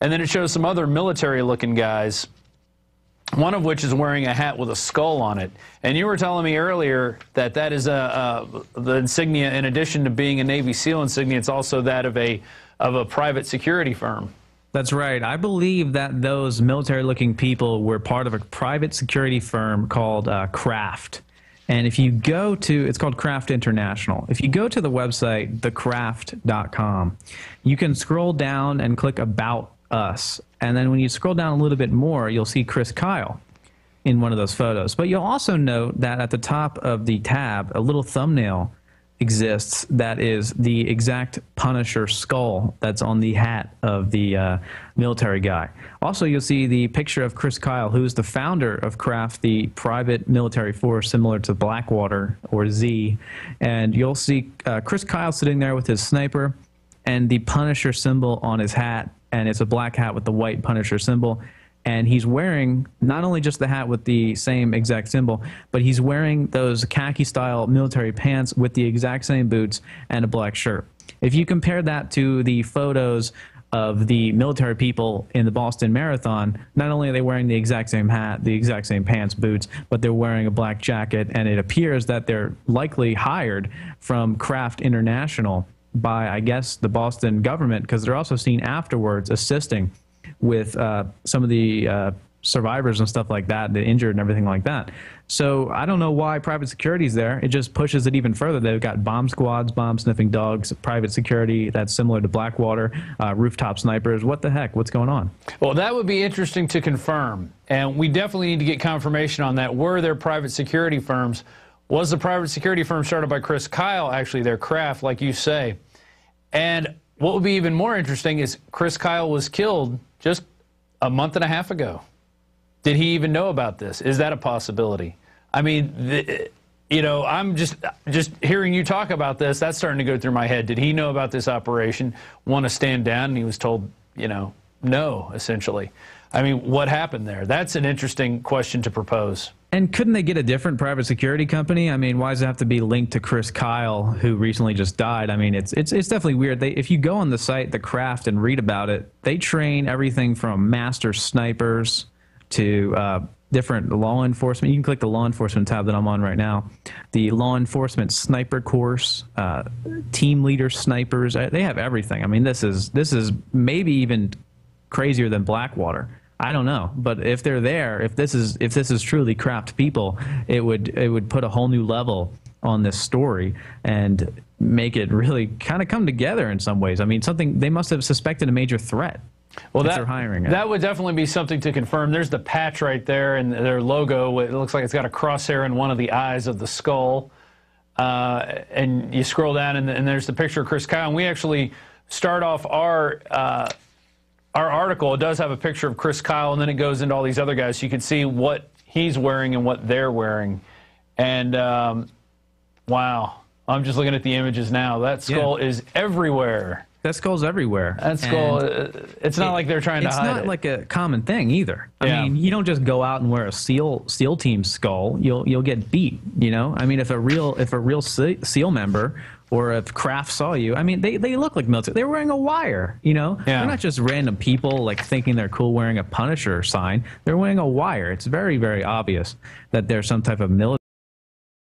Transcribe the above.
And then it shows some other military-looking guys, one of which is wearing a hat with a skull on it. And you were telling me earlier that that is the insignia, in addition to being a Navy SEAL insignia, it's also that of a private security firm. That's right. I believe that those military-looking people were part of a private security firm called Kraft. And if you go to, it's called Kraft International. If you go to the website, thekraft.com, you can scroll down and click About Us. And then when you scroll down a little bit more, you'll see Chris Kyle in one of those photos. But you'll also note that at the top of the tab, a little thumbnail exists that is the exact Punisher skull that's on the hat of the military guy. Also, you'll see the picture of Chris Kyle, who is the founder of Kraft, the private military force similar to Blackwater or Z. And you'll see Chris Kyle sitting there with his sniper and the Punisher symbol on his hat, and it's a black hat with the white Punisher symbol. And he's wearing not only just the hat with the same exact symbol, but he's wearing those khaki-style military pants with the exact same boots and a black shirt. If you compare that to the photos of the military people in the Boston Marathon, not only are they wearing the exact same hat, the exact same pants, boots, but they're wearing a black jacket, and it appears that they're likely hired from Kraft International by, I guess, the Boston government, because they're also seen afterwards assisting with some of the survivors and stuff like that, the injured and everything like that. So I don't know why private security is there. It just pushes it even further. They've got bomb squads, bomb-sniffing dogs, private security that's similar to Blackwater, rooftop snipers. What the heck? What's going on? Well, that would be interesting to confirm, and we definitely need to get confirmation on that. Were there private security firms? Was the private security firm started by Chris Kyle, actually, their Kraft, like you say? And what would be even more interesting is Chris Kyle was killed just a month and a half ago. Did he even know about this? Is that a possibility? I mean, you know, I'm just hearing you talk about this, that's starting to go through my head. Did he know about this operation, want to stand down, and he was told, you know, no, essentially? I mean, what happened there? That's an interesting question to propose. And couldn't they get a different private security company? I mean, why does it have to be linked to Chris Kyle, who recently just died? I mean, it's definitely weird. If you go on the site, The Kraft, and read about it, they train everything from master snipers to different law enforcement. You can click the law enforcement tab that I'm on right now. The law enforcement sniper course, team leader snipers, they have everything. I mean, this is maybe even crazier than Blackwater. I don't know, but if they're there, if this is truly Kraft people, it would put a whole new level on this story and make it really kind of come together in some ways. I mean, they must have suspected a major threat. Well, they're hiring it. That would definitely be something to confirm. There's the patch right there and their logo. It looks like it's got a crosshair in one of the eyes of the skull. And you scroll down and there's the picture of Chris Kyle. And we actually start off our article. It does have a picture of Chris Kyle, and then it goes into all these other guys. So you can see what he's wearing and what they're wearing. And, wow, I'm just looking at the images now. That skull is everywhere. That skull's everywhere. That skull, it's not like they're trying to hide it. It's not like a common thing either. I mean, you don't just go out and wear a SEAL team skull. You'll get beat, you know? I mean, if a real SEAL member or if Kraft saw you, I mean, they look like military. They're wearing a wire, you know? Yeah. They're not just random people like thinking they're cool wearing a Punisher sign. They're wearing a wire. It's very, very obvious that there's some type of military